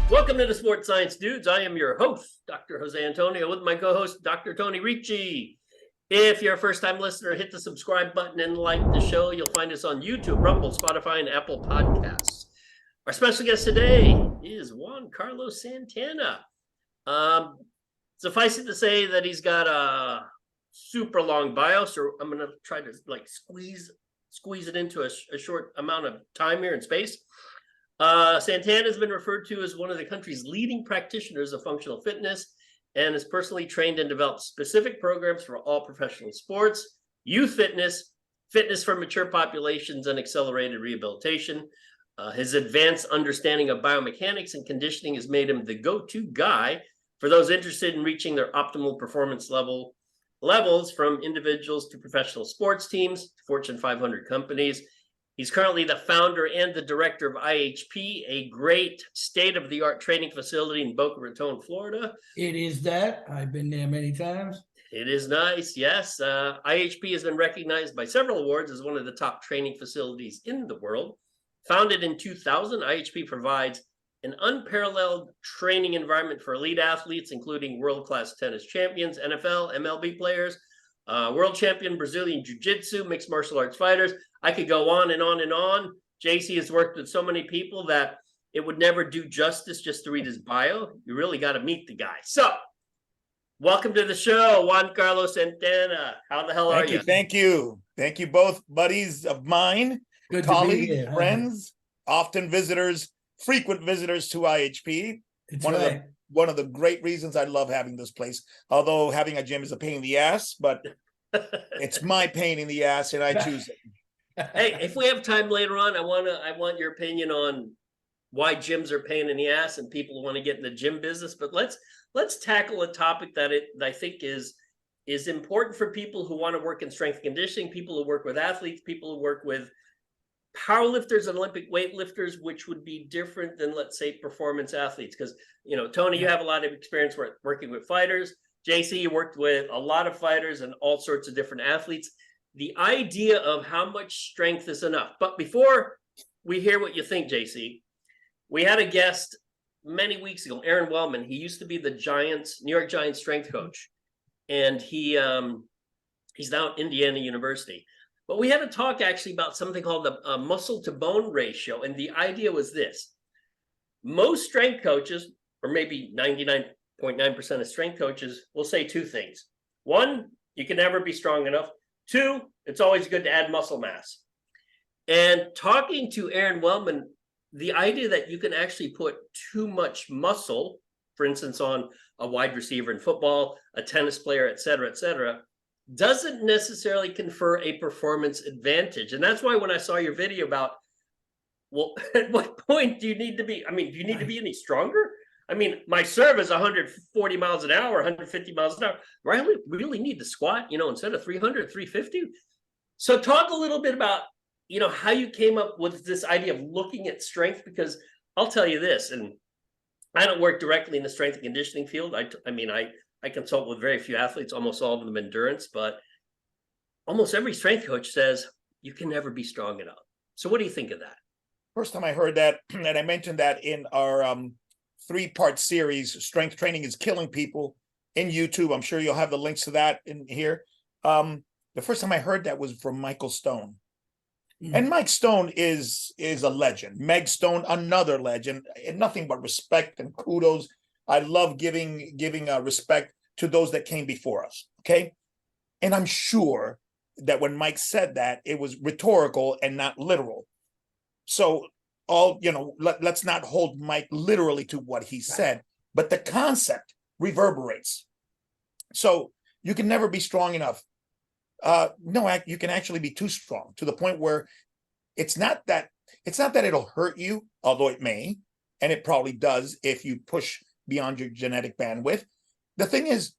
Welcome to the Sports Science Dudes. I am your host, Dr. Jose Antonio, with my co-host, Dr. Tony Ricci. If you're a first-time listener, hit the subscribe button and like the show. You'll find us on YouTube, Rumble, Spotify, and Apple Podcasts. Our special guest today is Juan Carlos Santana. Suffice it to say that he's got a super long bio, so I'm going to try to squeeze it into a short amount of time here and space. Santana has been referred to as one of the country's leading practitioners of functional fitness and has personally trained and developed specific programs for all professional sports, youth fitness, fitness for mature populations, and accelerated rehabilitation. His advanced understanding of biomechanics and conditioning has made him the go-to guy for those interested in reaching their optimal performance levels, from individuals to professional sports teams, Fortune 500 companies. He's currently the founder and the director of IHP, a great state-of-the-art training facility in Boca Raton, Florida. It is that. I've been there many times. It is nice, yes. IHP has been recognized by several awards as one of the top training facilities in the world. Founded in 2000, IHP provides an unparalleled training environment for elite athletes, including world-class tennis champions, NFL, MLB players, world champion Brazilian Jiu-Jitsu, mixed martial arts fighters. I could go on and on and on. JC has worked with so many people that it would never do justice just to read his bio. You really got to meet the guy. So, welcome to the show, Juan Carlos Santana. How the hell are you? Thank you. Thank you both, buddies of mine, Good colleagues, to be here. friends, often visitors, frequent visitors to IHP. It's One of the great reasons I love having this place. Although having a gym is a pain in the ass, but it's my pain in the ass, and I choose it. Hey, if we have time later on, I want your opinion on why gyms are pain in the ass and people want to get in the gym business. But let's tackle a topic that I think is important for people who want to work in strength and conditioning, people who work with athletes, people who work with powerlifters and Olympic weightlifters, which would be different than, let's say, performance athletes. Because, Tony, you have a lot of experience working with fighters. JC, you worked with a lot of fighters and all sorts of different athletes. The idea of how much strength is enough. But before we hear what you think, JC, we had a guest many weeks ago, Aaron Wellman. He used to be the New York Giants strength coach, and he's now at Indiana University. But we had a talk actually about something called the muscle to bone ratio. And the idea was this: most strength coaches, or maybe 99.9% of strength coaches, will say two things. One, you can never be strong enough. Two, it's always good to add muscle mass. And talking to Aaron Wellman, the idea that you can actually put too much muscle, for instance, on a wide receiver in football, a tennis player, et cetera, doesn't necessarily confer a performance advantage. And that's why when I saw your video about, well, at what point do you need to be? Do you need to be any stronger? My serve is 140 miles an hour, 150 miles an hour. I really need to squat, instead of 300, 350. So talk a little bit about, how you came up with this idea of looking at strength, because I'll tell you this, and I don't work directly in the strength and conditioning field. I consult with very few athletes, almost all of them endurance, but almost every strength coach says you can never be strong enough. So what do you think of that? First time I heard that, and I mentioned that in our 3-part series, Strength Training is Killing People, in YouTube. I'm sure you'll have the links to that in here. The first time I heard that was from Michael Stone. And Mike Stone is a legend. Meg Stone, another legend, and nothing but respect and kudos. I love giving respect to those that came before us, okay? And I'm sure that when Mike said that, it was rhetorical and not literal. So let's not hold Mike literally to what he said, but the concept reverberates. So you can never be strong enough. No, you can actually be too strong, to the point where it's not that it'll hurt you, although it may, and it probably does if you push beyond your genetic bandwidth. The thing is,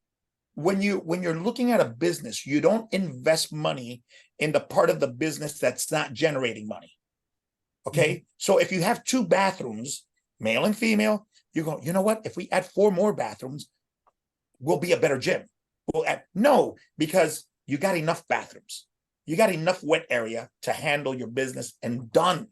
when you're looking at a business, you don't invest money in the part of the business that's not generating money. Okay. So if you have 2 bathrooms, male and female, you go, you know what? If we add 4 more bathrooms, we'll be a better gym. No, because you got enough bathrooms. You got enough wet area to handle your business, and done.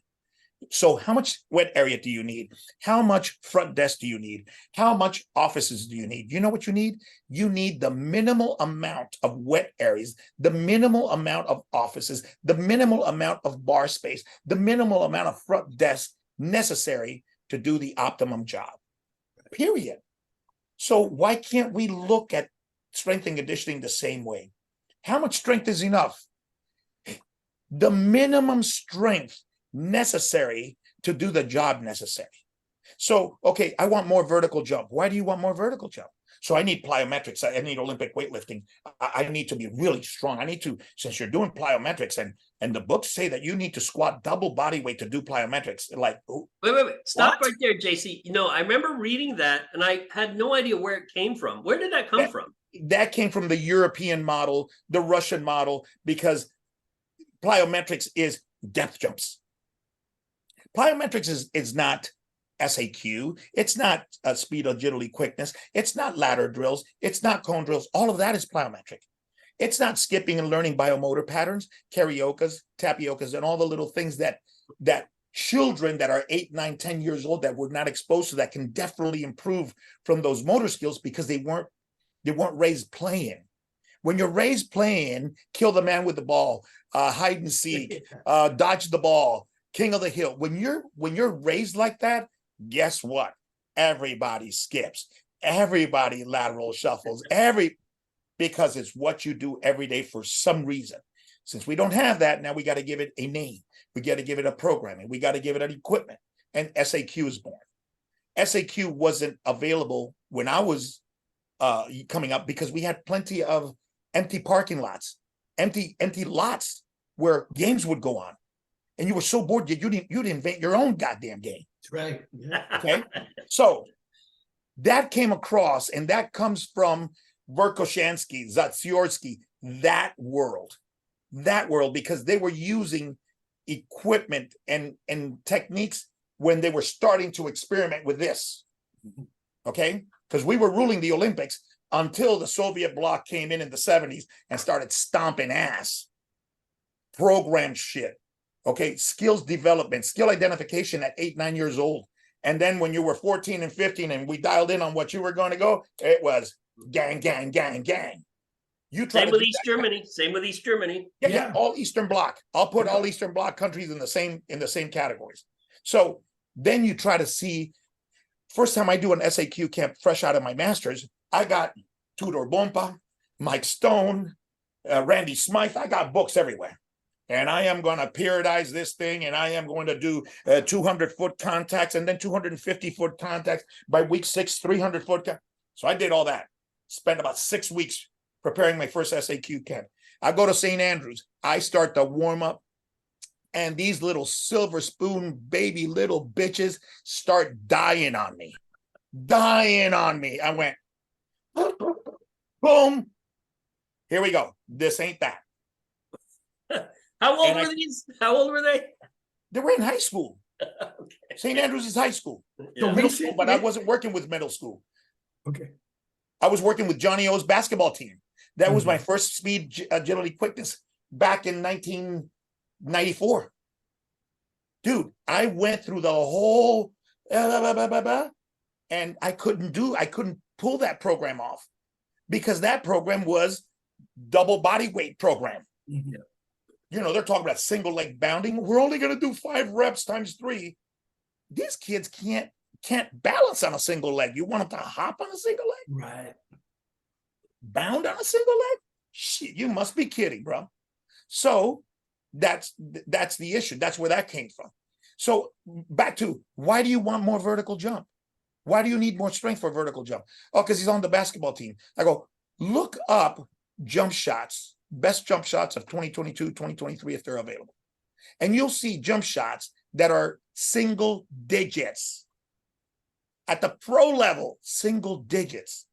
So how much wet area do you need? How much front desk do you need? How much offices do you need? You know what you need? You need the minimal amount of wet areas, the minimal amount of offices, the minimal amount of bar space, the minimal amount of front desk necessary to do the optimum job, period. So why can't we look at strength and conditioning the same way? How much strength is enough? The minimum strength necessary to do the job necessary. So, okay, I want more vertical jump. Why do you want more vertical jump? So I need plyometrics. I need Olympic weightlifting. I need to be really strong. I need to, since you're doing plyometrics and the books say that you need to squat double body weight to do plyometrics. Like, wait. Stop what? right there, JC. You know, I remember reading that and I had no idea where it came from. Where did that come from? That came from the European model, the Russian model, because plyometrics is depth jumps. Plyometrics is not SAQ. It's not speed, agility, quickness. It's not ladder drills. It's not cone drills. All of that is plyometric. It's not skipping and learning biomotor patterns, cariokas, tapiokas, and all the little things that children that are 8, 9, 10 years old that were not exposed to that can definitely improve from those motor skills because they weren't raised playing. When you're raised playing, kill the man with the ball, hide and seek, dodge the ball, king of the hill. When you're raised like that, guess what? Everybody skips. Everybody lateral shuffles. Because it's what you do every day for some reason. Since we don't have that, now we got to give it a name. We got to give it a programming. We got to give it an equipment. And SAQ is born. SAQ wasn't available when I was coming up because we had plenty of empty parking lots, empty lots where games would go on. And you were so bored, you'd invent your own goddamn game. That's right. Yeah. Okay. So that came across, and that comes from Verkhoshansky, Zatsiorsky, that world, because they were using equipment and techniques when they were starting to experiment with this. Okay. Because we were ruling the Olympics until the Soviet bloc came in the 70s and started stomping ass. Program shit. Okay, skills development, skill identification at 8, 9 years old. And then when you were 14 and 15 and we dialed in on what you were going to go, it was gang, gang, gang, gang. Same with East Germany. Same with East Germany. Yeah, all Eastern Bloc. I'll put all Eastern Bloc countries in the same categories. So then you try to see. First time I do an SAQ camp fresh out of my master's, I got Tudor Bompa, Mike Stone, Randy Smythe. I got books everywhere. And I am going to periodize this thing, and I am going to do 200-foot contacts and then 250-foot contacts by week 6, 300-foot. So I did all that. Spent about 6 weeks preparing my first SAQ camp. I go to St. Andrews. I start the warm up, and these little silver spoon baby little bitches start dying on me. I went, boom. Here we go. This ain't that. How old were these? How old were they? They were in high school. Okay. St. Andrews is high school. Yeah. Middle school, but I wasn't working with middle school. Okay. I was working with Johnny O's basketball team. That was my first speed, agility, quickness back in 1994. Dude, I went through the whole and I couldn't pull that program off because that program was double body weight program. Mhm. You know, they're talking about single leg bounding. We're only going to do 5 reps times 3. These kids can't balance on a single leg. You want them to hop on a single leg? Right. Bound on a single leg? Shit, you must be kidding, bro. So that's the issue. That's where that came from. So back to, why do you want more vertical jump? Why do you need more strength for vertical jump? Oh, because he's on the basketball team. I go, look up jump shots, best jump shots of 2022, 2023, if they're available. And you'll see jump shots that are single digits. At the pro level, single digits.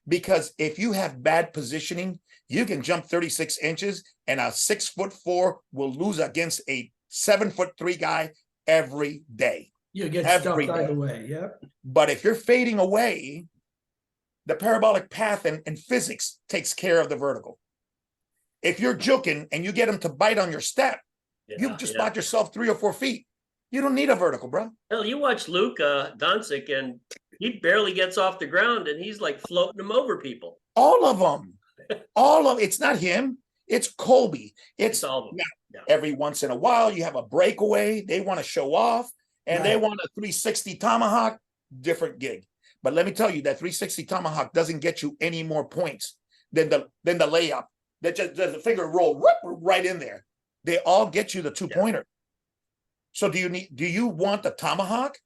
Because if you have bad positioning, you can jump 36 inches and a 6'4" will lose against a 7'3" guy every day. You get stuck either way. Yep. But if you're fading away, the parabolic path and physics takes care of the vertical. If you're juking and you get them to bite on your step, you just spot yourself 3 or 4 feet. You don't need a vertical, bro. Hell, you watch Luka Doncic, and he barely gets off the ground, and he's like floating them over people. All of them. It's not him. It's Kobe. It's all of them. Yeah. Every once in a while, you have a breakaway. They want to show off, and they want a 360 tomahawk, different gig. But let me tell you, that 360 tomahawk doesn't get you any more points than the layup. That just does the finger roll right in there. They all get you the 2-pointer. So do you want the tomahawk?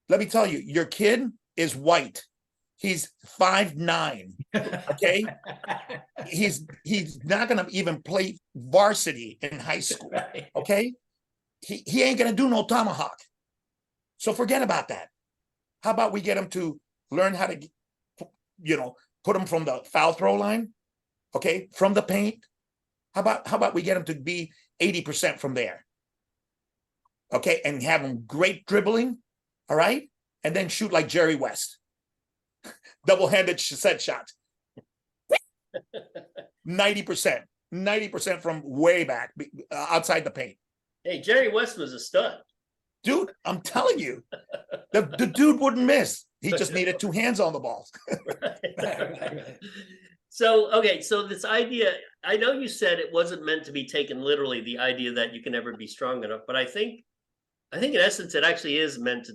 Let me tell you, your kid is white. He's 5'9". Okay. He's not gonna even play varsity in high school. Okay. He ain't gonna do no tomahawk. So forget about that. How about we get him to learn how to, put him from the foul throw line, okay, from the paint. How about we get him to be 80% from there, okay, and have him great dribbling, all right, and then shoot like Jerry West, double-handed set shots, 90% from way back outside the paint. Hey, Jerry West was a stud. Dude, I'm telling you, the dude wouldn't miss. He just needed 2 hands on the ball. Right. So this idea, I know you said it wasn't meant to be taken literally, the idea that you can never be strong enough, but I think in essence, it actually is meant to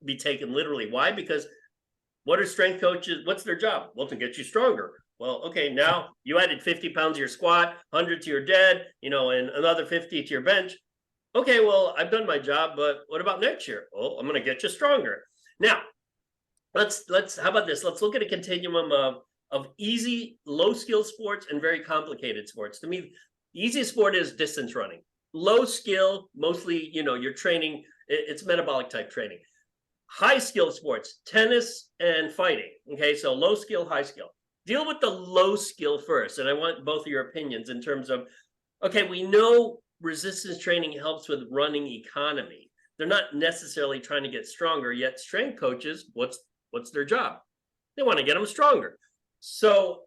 be taken literally. Why? Because what are strength coaches? What's their job? Well, to get you stronger. Well, okay, now you added 50 pounds to your squat, 100 to your dead, and another 50 to your bench. Okay, well, I've done my job, but what about next year? Well, I'm going to get you stronger. Now, let's how about this? Let's look at a continuum of easy, low skill sports and very complicated sports. To me, the easiest sport is distance running. Low skill, mostly, you're training, it's metabolic type training. High skill sports, tennis and fighting. Okay, so low skill, high skill. Deal with the low skill first. And I want both of your opinions in terms of, okay, we know resistance training helps with running economy. They're not necessarily trying to get stronger, yet strength coaches, what's their job? They want to get them stronger. So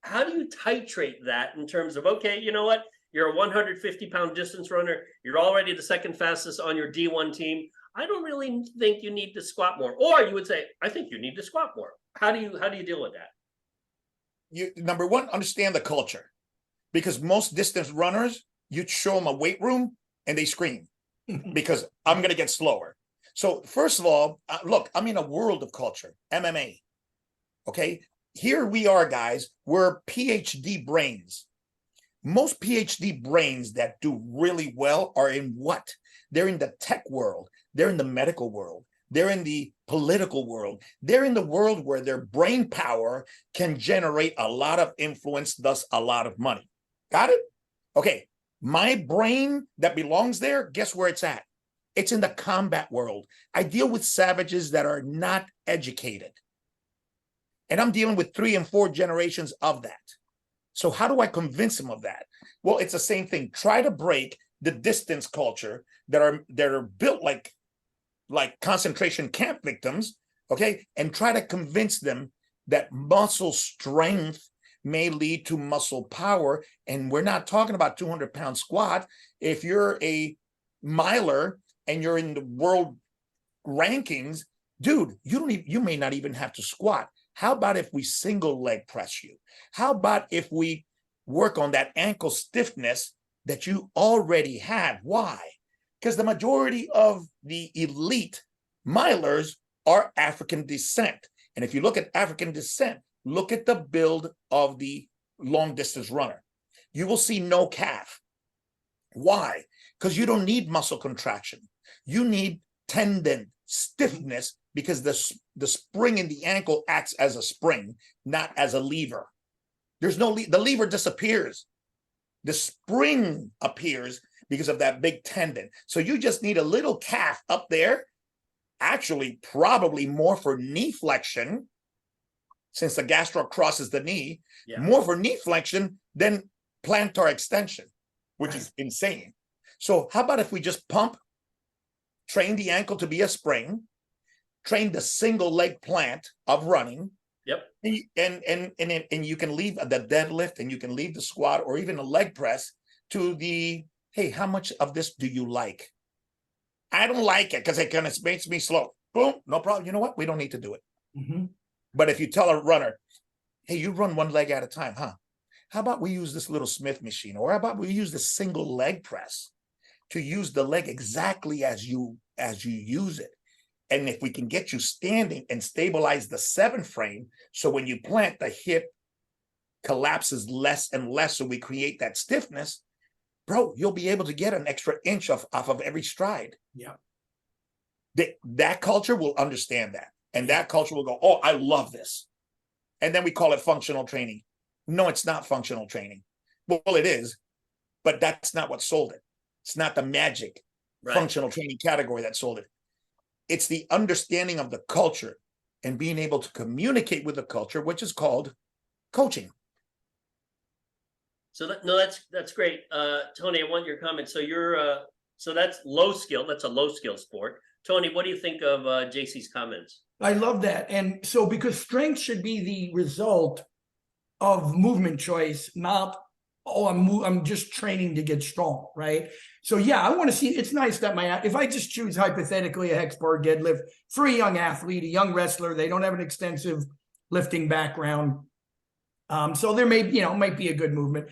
how do you titrate that in terms of, okay, you know what? You're a 150-pound distance runner. You're already the second fastest on your D1 team. I don't really think you need to squat more. Or you would say, I think you need to squat more. How do you deal with that? Number one, understand the culture. Because most distance runners, you show them a weight room and they scream because I'm going to get slower. So first of all, look, I'm in a world of culture, MMA. Okay. Here we are, guys. We're PhD brains. Most PhD brains that do really well are in what? They're in the tech world. They're in the medical world. They're in the political world. They're in the world where their brain power can generate a lot of influence, thus a lot of money. Got it? Okay. My brain that belongs there, guess where it's at? It's in the combat world. I deal with savages that are not educated. And I'm dealing with 3 and 4 generations of that. So how do I convince them of that? Well, it's the same thing. Try to break the distance culture that are built like concentration camp victims, okay? And try to convince them that muscle strength may lead to muscle power. And we're not talking about 200-pound squat. If you're a miler and you're in the world rankings, dude, you may not even have to squat. How about if we single leg press you? How about if we work on that ankle stiffness that you already have? Why? Because the majority of the elite milers are African descent. And if you look at African descent, look at the build of the long distance runner. You will see no calf. Why? Because you don't need muscle contraction. You need tendon stiffness because the spring in the ankle acts as a spring, not as a lever. There's no the lever disappears. The spring appears because of that big tendon. So you just need a little calf up there, actually probably more for knee flexion, since the gastroc crosses the knee, more for knee flexion than plantar extension, which is insane. So how about if we just pump, train the ankle to be a spring, train the single leg plant of running. Yep. And you can leave the deadlift and you can leave the squat or even a leg press to the, hey, how much of this do you like? I don't like it because it kind of makes me slow. Boom, no problem. You know what? We don't need to do it. Mhm. But if you tell a runner, hey, you run one leg at a time, huh? How about we use this little Smith machine? Or how about we use the single leg press to use the leg exactly as you use it? And if we can get you standing and stabilize the 7 frame, so when you plant, the hip collapses less and less, so we create that stiffness, bro, you'll be able to get an extra inch off of every stride. Yeah. That culture will understand that. And that culture will go, oh, I love this. And then we call it functional training. No, it's not functional training. Well, it is, but that's not what sold it. It's not the magic functional training category that sold it. It's the understanding of the culture and being able to communicate with the culture, which is called coaching. So that's great. Tony, I want your comment. So so that's low skill. That's a low skill sport. Tony, what do you think of JC's comments? I love that. And so because strength should be the result of movement choice, not, oh, I'm just training to get strong, right? So yeah, I want to see, it's nice that if I just choose hypothetically a hex bar deadlift for a young athlete, a young wrestler, they don't have an extensive lifting background. So there might be a good movement.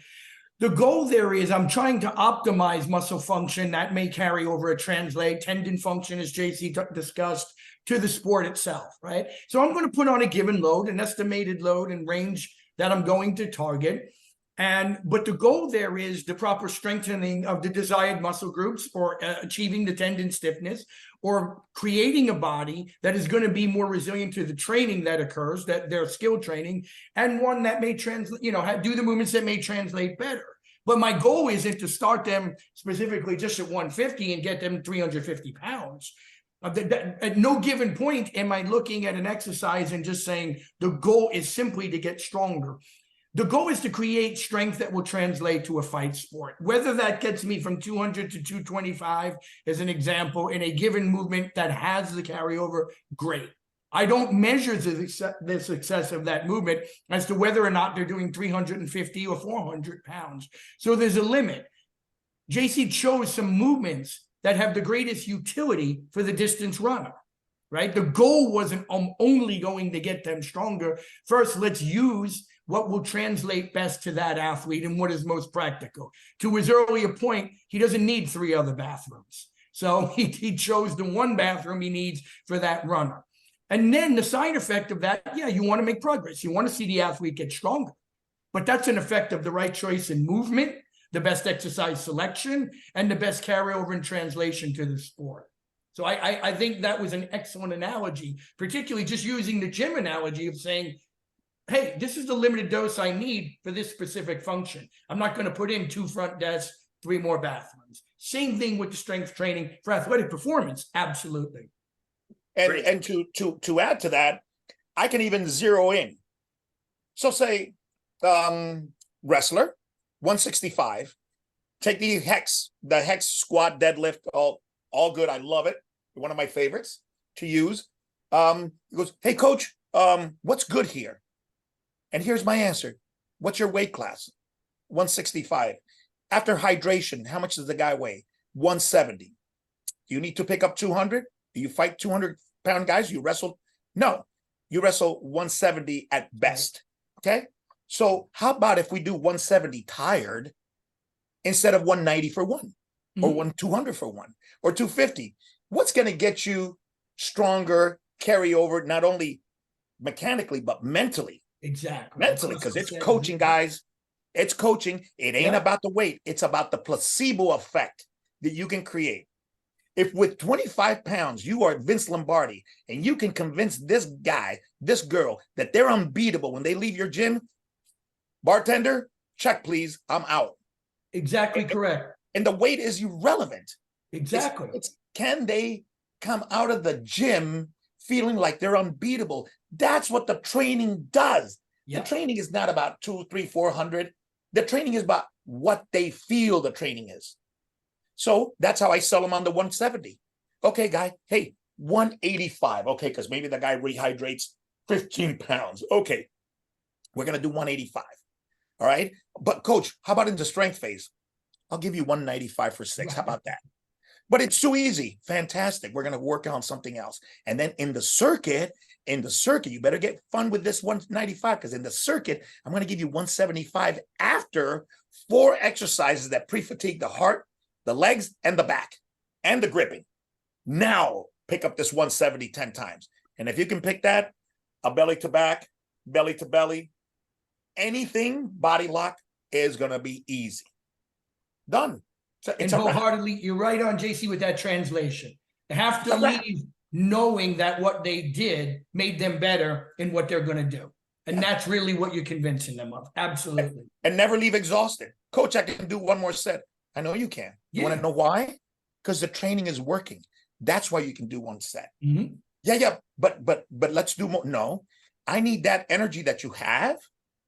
The goal there is I'm trying to optimize muscle function that may carry over a translate tendon function, as JC discussed, to the sport itself, right? So I'm going to put on a given load, an estimated load and range that I'm going to target. But the goal there is the proper strengthening of the desired muscle groups, or achieving the tendon stiffness, or creating a body that is going to be more resilient to the training that occurs, that their skill training, and one that may translate, do the movements that may translate better. But my goal isn't to start them specifically just at 150 and get them 350 pounds. At no given point am I looking at an exercise and just saying the goal is simply to get stronger. The goal is to create strength that will translate to a fight sport. Whether that gets me from 200 to 225, as an example, in a given movement that has the carryover, great. I don't measure the success of that movement as to whether or not they're doing 350 or 400 pounds. So there's a limit. JC chose some movements that have the greatest utility for the distance runner, right? The goal wasn't only going to get them stronger. First, let's use what will translate best to that athlete and what is most practical. To his earlier point, he doesn't need 3 other bathrooms. So he chose the 1 bathroom he needs for that runner. And then the side effect of that, yeah, you want to make progress. You want to see the athlete get stronger. But that's an effect of the right choice in movement, the best exercise selection, and the best carryover and translation to the sport. So I think that was an excellent analogy, particularly just using the gym analogy of saying, hey, this is the limited dose I need for this specific function. I'm not going to put in 2 front desks, 3 more bathrooms. Same thing with the strength training for athletic performance. Absolutely. And to add to that, I can even zero in. So say wrestler, 165, take the hex squat deadlift, all good. I love it. One of my favorites to use. He goes, hey coach, what's good here? And here's my answer. What's your weight class? 165. After hydration, how much does the guy weigh? 170. Do you need to pick up 200? Do you fight 200-pound guys? You wrestle? No, you wrestle 170 at best. Okay. So how about if we do 170 tired instead of 190 for 1, or 200 for 1, or 250? What's going to get you stronger, carry over, not only mechanically, but mentally? Exactly. Mentally, because it's coaching, guys. It's coaching. It ain't about the weight. It's about the placebo effect that you can create. If with 25 pounds, you are Vince Lombardi, and you can convince this guy, this girl, that they're unbeatable when they leave your gym, bartender, check please, I'm out. Exactly correct. And the weight is irrelevant. Exactly. It's can they come out of the gym feeling like they're unbeatable? That's what the training does. Yep. The training is not about 200, 300, 400. The training is about what they feel the training is. So that's how I sell them on the 170. Okay, guy, hey, 185. Okay, because maybe the guy rehydrates 15 pounds. Okay, we're going to do 185. All right. But coach, how about in the strength phase? I'll give you 195 for 6. How about that? But it's too easy. Fantastic. We're going to work on something else. And then in the circuit, you better get fun with this 195, because in the circuit, I'm going to give you 175 after 4 exercises that pre-fatigue the heart, the legs, and the back, and the gripping. Now pick up this 170 10 times. And if you can pick that, a belly to back, belly to belly, anything body lock is going to be easy. Done. And wholeheartedly, you're right on, JC, with that translation. They have to leave knowing that what they did made them better in what they're going to do. And that's really what you're convincing them of. Absolutely. And never leave exhausted. Coach, I can do one more set. I know you can. You want to know why? Because the training is working. That's why you can do one set. Mm-hmm. Yeah. But let's do more. No, I need that energy that you have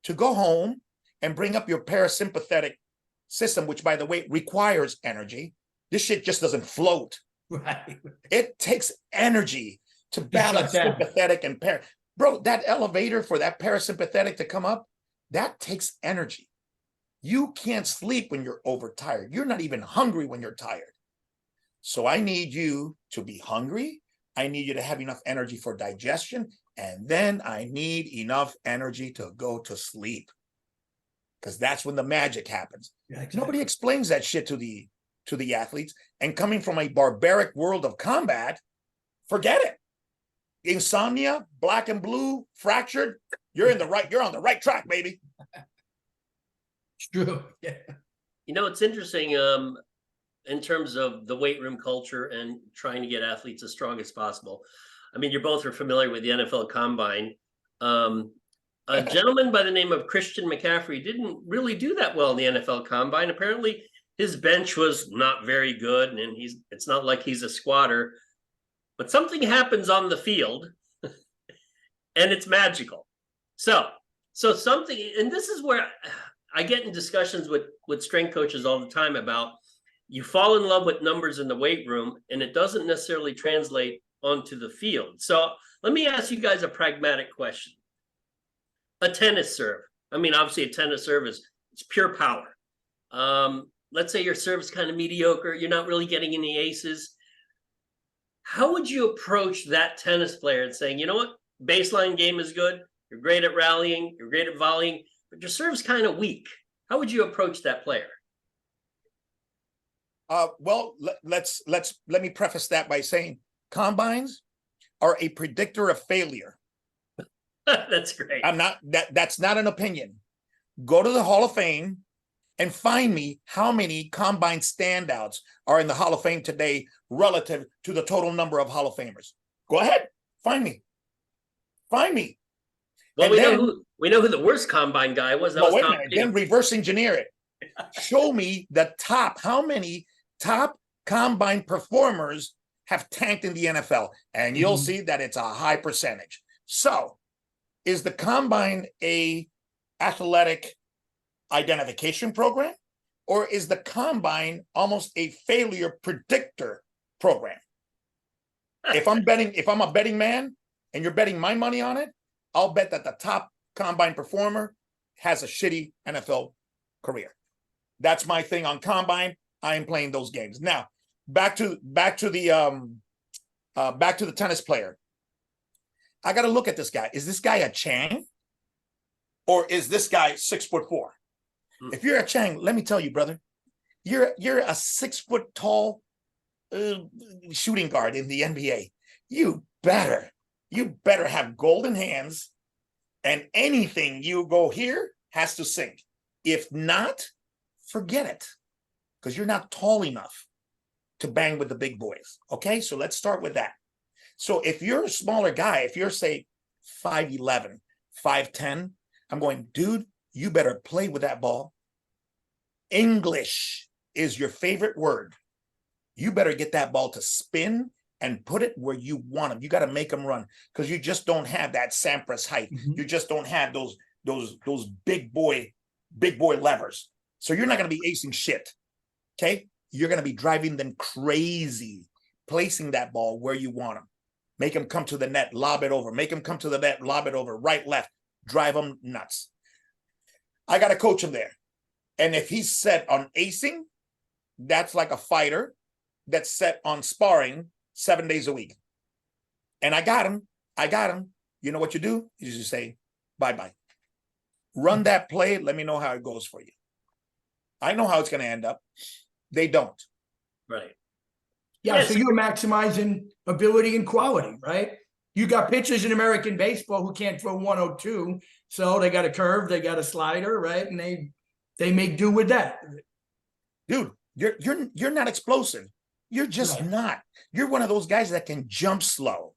to go home and bring up your parasympathetic system, which, by the way, requires energy. This shit just doesn't float. Right. It takes energy to balance sympathetic and bro, that elevator for that parasympathetic to come up, that takes energy. You can't sleep when you're overtired. You're not even hungry when you're tired. So I need you to be hungry. I need you to have enough energy for digestion. And then I need enough energy to go to sleep. Because that's when the magic happens. Yeah, exactly. Nobody explains that shit to the athletes. And coming from a barbaric world of combat, forget it. Insomnia, black and blue, fractured. You're on the right track, baby. It's true. Yeah. You know, it's interesting in terms of the weight room culture and trying to get athletes as strong as possible. I mean, you both are familiar with the NFL Combine. A gentleman by the name of Christian McCaffrey didn't really do that well in the NFL Combine. Apparently, his bench was not very good, and it's not like he's a squatter. But something happens on the field, and it's magical. So something, and this is where I get in discussions with strength coaches all the time about, you fall in love with numbers in the weight room, and it doesn't necessarily translate onto the field. So let me ask you guys a pragmatic question. A tennis serve. I mean, obviously a tennis serve it's pure power. Let's say your serve is kind of mediocre. You're not really getting any aces. How would you approach that tennis player and saying, you know what? Baseline game is good. You're great at rallying. You're great at volleying, but your serve's kind of weak. How would you approach that player? Well, let me preface that by saying combines are a predictor of failure. That's great. That's not an opinion. Go to the Hall of Fame and find me how many combine standouts are in the Hall of Fame today relative to the total number of Hall of Famers. Go ahead, find me. Well, we know who the worst combine guy was. Wait a minute. Then reverse engineer it. Show me how many top combine performers have tanked in the NFL, and you'll see that it's a high percentage. So, is the combine a athletic identification program, or is the combine almost a failure predictor program? If I'm a betting man and you're betting my money on it, I'll bet that the top combine performer has a shitty NFL career. That's my thing on combine. I am playing those games. Now, back to the tennis player. I got to look at this guy. Is this guy a Chang, or is this guy 6'4"? If you're a Chang, let me tell you, brother, you're a 6 foot tall shooting guard in the NBA. You better have golden hands, and anything you go here has to sink. If not, forget it, because you're not tall enough to bang with the big boys. Okay, so let's start with that. So if you're a smaller guy, if you're, say, 5'11", 5'10", I'm going, dude, you better play with that ball. English is your favorite word. You better get that ball to spin and put it where you want them. You got to make them run, because you just don't have that Sampras height. You just don't have those big boy levers. So you're not going to be acing shit. Okay? You're going to be driving them crazy, placing that ball where you want them. Make them come to the net, lob it over. Make them come to the net, lob it over. Right, left. Drive them nuts. I got to coach him there. And if he's set on acing, that's like a fighter. that's set on sparring 7 days a week. And I got him. You know what you do? You just say, bye-bye. Run that play. Let me know how it goes for you. I know how it's going to end up. They don't. Right. Yeah, so you're maximizing ability and quality, right? You got pitchers in American baseball who can't throw 102, so they got a curve, they got a slider, right? And they make do with that. Dude, you're not explosive. You're just not. You're one of those guys that can jump slow.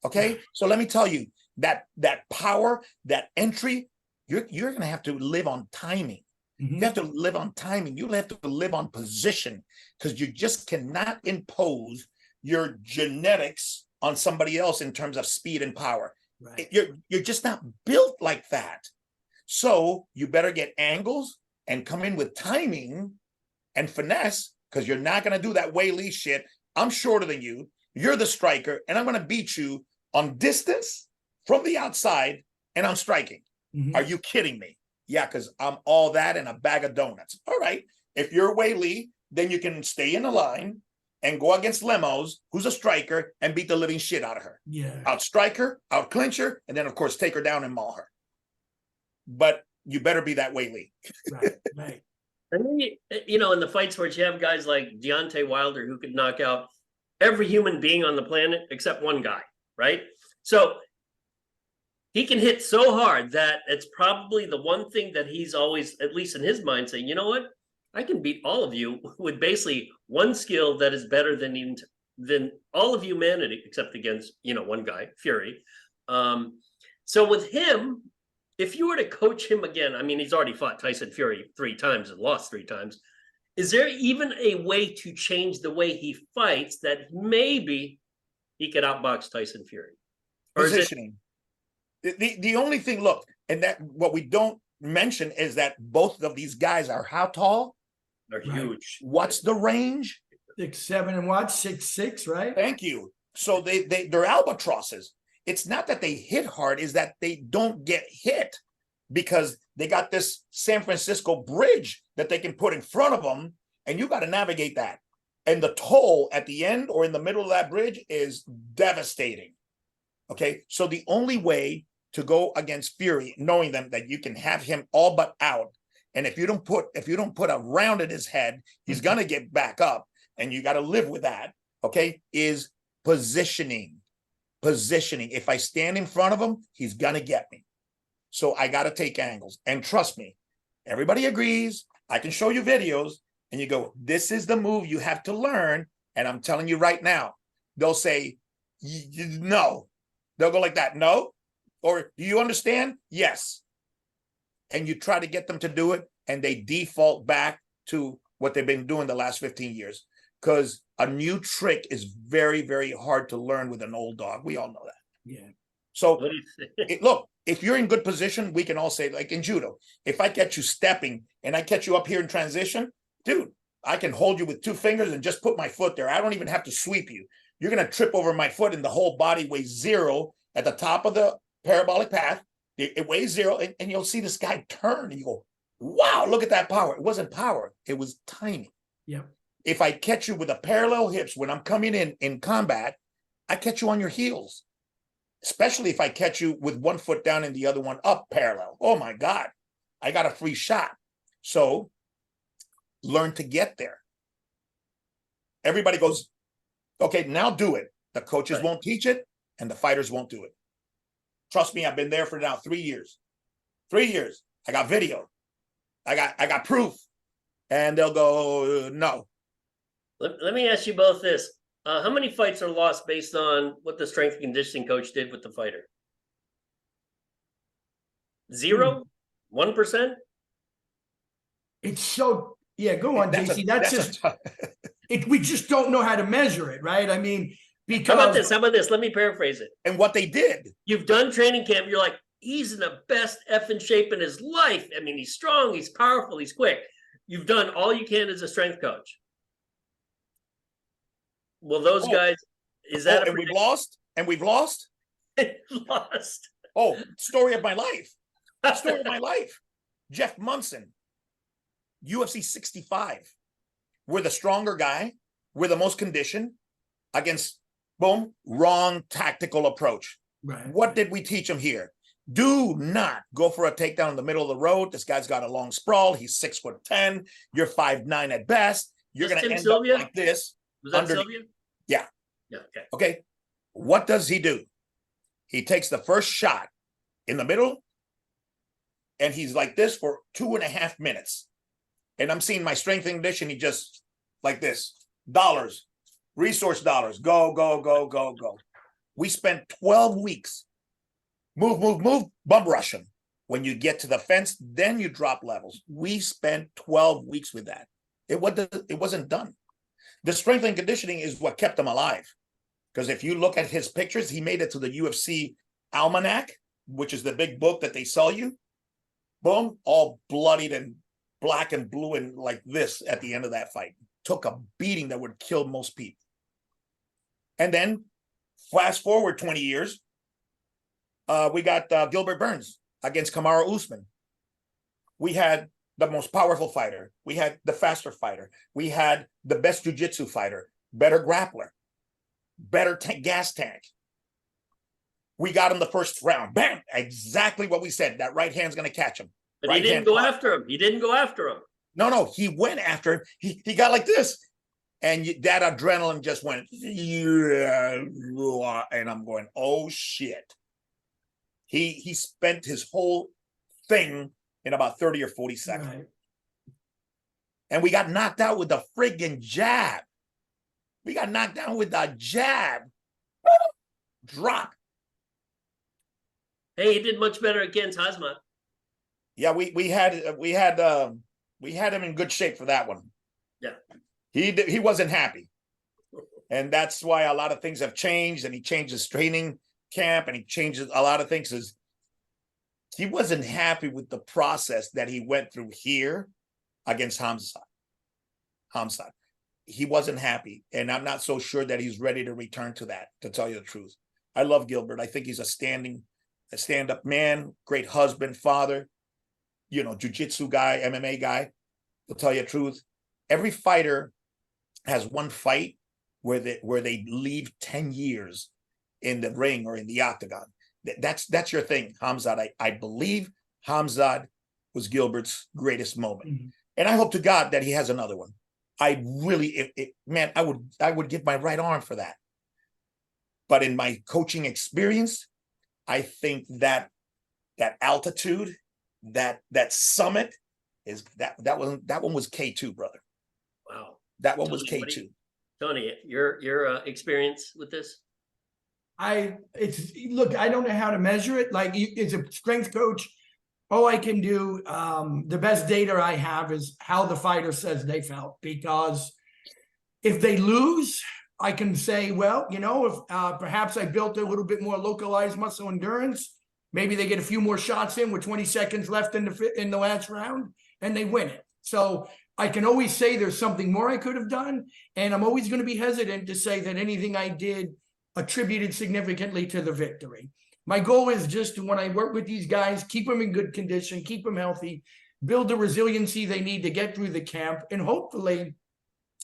Okay? So let me tell you, that power, that entry, you're going to have to live on timing. You have to live on timing. You have to live on position, because you just cannot impose your genetics on somebody else in terms of speed and power. Right. You're just not built like that. So you better get angles and come in with timing and finesse, because you're not going to do that Wei Lee shit. I'm shorter than you. You're the striker, and I'm going to beat you on distance from the outside, and I'm striking. Are you kidding me? Yeah, because I'm all that and a bag of donuts. All right. If you're Wei Lee, then you can stay in the line and go against Lemos, who's a striker, and beat the living shit out of her. Yeah. Outstrike her, outclinch her, and then, of course, take her down and maul her. But you better be that Wei Lee. Right. And then, you know, in the fight sports, you have guys like Deontay Wilder who could knock out every human being on the planet except one guy, right? So he can hit so hard that it's probably the one thing that he's always, at least in his mind, saying, you know what? I can beat all of you with basically one skill that is better than all of humanity, except against, you know, one guy, Fury. So with him, if you were to coach him again, I mean, he's already fought Tyson Fury 3 times and lost 3 times. Is there even a way to change the way he fights that maybe he could outbox Tyson Fury? Or positioning. The only thing, look, and that what we don't mention is that both of these guys are how tall? They're huge. What's the range? 6'7" and what? 6'6", right? Thank you. So they're albatrosses. It's not that they hit hard, is that they don't get hit, because they got this San Francisco bridge that they can put in front of them, and you got to navigate that. And the toll at the end or in the middle of that bridge is devastating. Okay, so the only way to go against Fury, knowing them that you can have him all but out, and if you don't put a round in his head, he's gonna get back up, and you got to live with that. Okay, is positioning. If I stand in front of him, he's gonna get me. So I got to take angles, and trust me, everybody agrees. I can show you videos, and you go, "This is the move you have to learn." And I'm telling you right now, they'll say, "No." They'll go like that, "No." Or, "Do you understand?" "Yes." And you try to get them to do it, and they default back to what they've been doing the last 15 years. Because a new trick is very, very hard to learn with an old dog. We all know that. Yeah. So, look, if you're in good position, we can all say, like in judo, if I catch you stepping and I catch you up here in transition, dude, I can hold you with 2 fingers and just put my foot there. I don't even have to sweep you. You're going to trip over my foot, and the whole body weighs 0 at the top of the parabolic path. It weighs 0, and you'll see this guy turn, and you go, wow, look at that power. It wasn't power. It was timing. Yeah. If I catch you with a parallel hips when I'm coming in combat, I catch you on your heels, especially if I catch you with one foot down and the other one up parallel. Oh, my God, I got a free shot. So learn to get there. Everybody goes, okay, now do it. The coaches won't teach it, and the fighters won't do it. Trust me, I've been there for now 3 years. 3 years. I got video. I got proof. And they'll go, no. Let me ask you both this. How many fights are lost based on what the strength and conditioning coach did with the fighter? 0? 1%? It's so, yeah, go on, JC. That's just, we just don't know how to measure it, right? I mean, because. How about this? Let me paraphrase it. And what they did. You've done training camp. You're like, he's in the best effing shape in his life. I mean, he's strong, he's powerful, he's quick. You've done all you can as a strength coach. Well, those guys, is that and we've lost? And we've lost? Lost. Oh, story of my life. Story of my life. Jeff Munson, UFC 65. We're the stronger guy. we're the most conditioned against, boom, wrong tactical approach. Right. What did we teach him here? Do not go for a takedown in the middle of the road. This guy's got a long sprawl. He's 6'10". You're 5'9" at best. You're going to end Sylvia? up like this. Was that Sylvia? Yeah. Yeah. Okay. Okay. What does he do? He takes the first shot in the middle, and he's like this for 2.5 minutes. And I'm seeing my strength and condition. He just like this. Dollars, resource dollars. Go, go, go, go, go. We spent 12 weeks. Move, bum rush him. When you get to the fence, then you drop levels. We spent 12 weeks with that. It wasn't done. The strength and conditioning is what kept him alive. Because if you look at his pictures, he made it to the UFC Almanac, which is the big book that they sell you. Boom, all bloodied and black and blue and like this at the end of that fight. Took a beating that would kill most people. And then fast forward 20 years, we got Gilbert Burns against Kamaru Usman. We had the most powerful fighter. We had the faster fighter. We had the best jiu-jitsu fighter, better grappler, better gas tank. We got him the first round. Bam! Exactly what we said. That right hand's going to catch him. But he didn't go after him. He didn't go after him. No, he went after him. He got like this. And that adrenaline just went, yeah, and I'm going, oh shit. He spent his whole thing in about 30 or 40 seconds. Right. And we got knocked out with the friggin' jab. We got knocked down with the jab. Drop. Hey, he did much better against Hazmat. Yeah, we had him in good shape for that one. Yeah. He wasn't happy. And that's why a lot of things have changed, and he changed his training camp, and he changed a lot of things. He wasn't happy with the process that he went through here against Hamzat. He wasn't happy, and I'm not so sure that he's ready to return to that, to tell you the truth. I love Gilbert. I think he's a stand-up man, great husband, father, jiu-jitsu guy, MMA guy. To tell you the truth, every fighter has one fight where they leave 10 years in the ring or in the octagon. That's your thing, Hamzat. I believe Hamzat was Gilbert's greatest moment. Mm-hmm. And I hope to God that he has another one. I really, I would give my right arm for that. But in my coaching experience, I think that altitude, that summit is that one was K2, brother. Wow. That one was K2. Tony, your experience with this? Look, I don't know how to measure it. Like, as a strength coach, all I can do, the best data I have is how the fighter says they felt. Because if they lose, I can say, well, if perhaps I built a little bit more localized muscle endurance, maybe they get a few more shots in with 20 seconds left in the last round, and they win it. So I can always say there's something more I could have done, and I'm always going to be hesitant to say that anything I did attributed significantly to the victory. My goal is just to, when I work with these guys, keep them in good condition, keep them healthy, build the resiliency they need to get through the camp, and hopefully,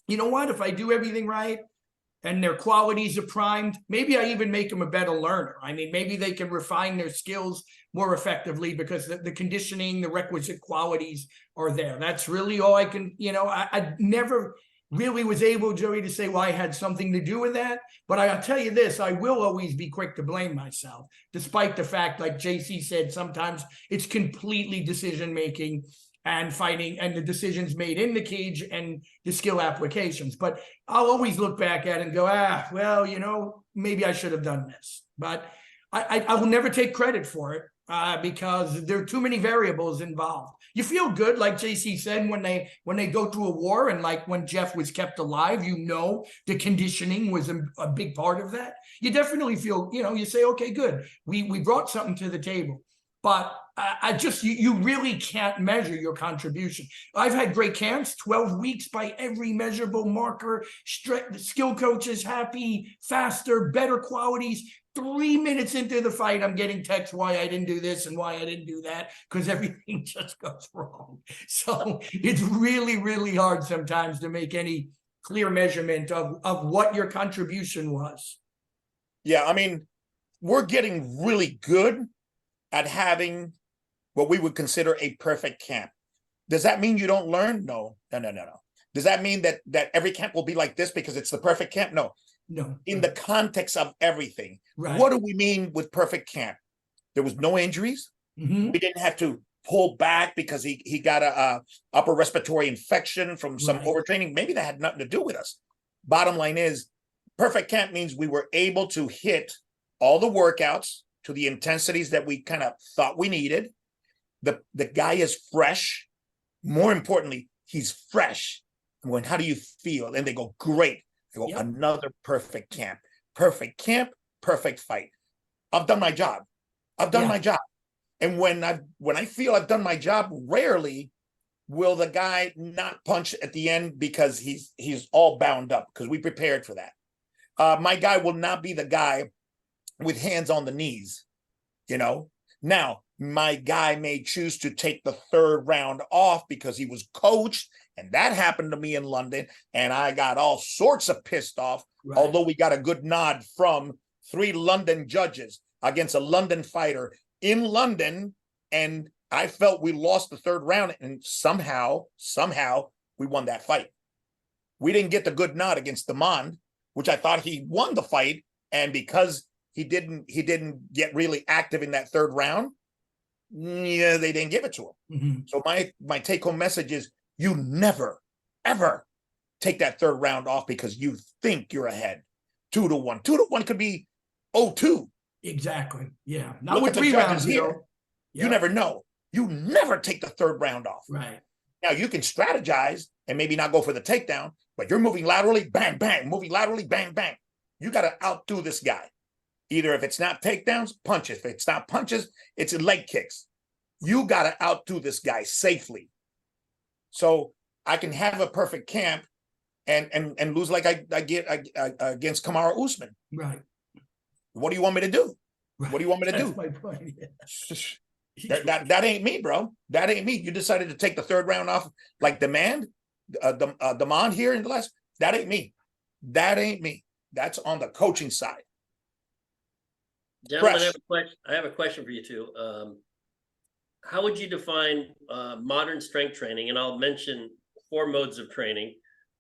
if I do everything right and their qualities are primed, maybe I even make them a better learner. I mean, maybe they can refine their skills more effectively because the conditioning, the requisite qualities are there. That's really all I can, I never really was able, Joey, to say, well, I had something to do with that. But I'll tell you this, I will always be quick to blame myself, despite the fact, like JC said, sometimes it's completely decision-making and fighting and the decisions made in the cage and the skill applications. But I'll always look back at it and go, well, maybe I should have done this. But I will never take credit for it because there are too many variables involved. You feel good, like JC said, when they go through a war, and like when Jeff was kept alive, the conditioning was a big part of that. You definitely feel, you say, okay, good. We brought something to the table. But you really can't measure your contribution. I've had great camps, 12 weeks by every measurable marker, skill coaches happy, faster, better qualities. 3 minutes into the fight, I'm getting texts why I didn't do this and why I didn't do that, because everything just goes wrong. So it's really, really hard sometimes to make any clear measurement of what your contribution was. Yeah, I mean, we're getting really good at having what we would consider a perfect camp. Does that mean you don't learn? No. Does that mean that every camp will be like this because it's the perfect camp? No. In the context of everything. What do we mean with perfect camp? There was no injuries. We didn't have to pull back because he got a upper respiratory infection from some overtraining. Maybe that had nothing to do with us. Bottom line is, perfect camp means we were able to hit all the workouts to the intensities that we kind of thought we needed. The guy is fresh. More importantly, he's fresh. I'm going, how do you feel? And they go, great. I go, another perfect camp. Perfect camp, perfect fight. I've done my job. I've done my job. And when I feel I've done my job, rarely will the guy not punch at the end because he's all bound up, because we prepared for that. My guy will not be the guy with hands on the knees, you know. Now, my guy may choose to take the third round off because he was coached, and that happened to me in London, and I got all sorts of pissed off, although we got a good nod from 3 London judges against a London fighter in London, and I felt we lost the third round, and somehow we won that fight. We didn't get the good nod against Demand, which I thought he won the fight, and because he didn't get really active in that third round, yeah, they didn't give it to him. So my take-home message is, you never, ever take that third round off because you think you're ahead. 2-1. 2-1 could be 0-2. Exactly. Yeah. Not Look with 3 rounds here. You never know. You never take the third round off. Right. Now you can strategize and maybe not go for the takedown, but you're moving laterally, bang, bang, moving laterally, bang, bang. You got to outdo this guy. Either if it's not takedowns, punches. If it's not punches, it's leg kicks. You got to outdo this guy safely. So I can have a perfect camp and lose like I get against Kamaru Usman. Right. What do you want me to do? Right. What do you want me to That's do? my point. Yeah. That ain't me, bro. That ain't me. You decided to take the third round off like Demand here in the last. That ain't me. That ain't me. That's on the coaching side. Gentlemen, I have a question for you two. How would you define modern strength training? And I'll mention 4 modes of training: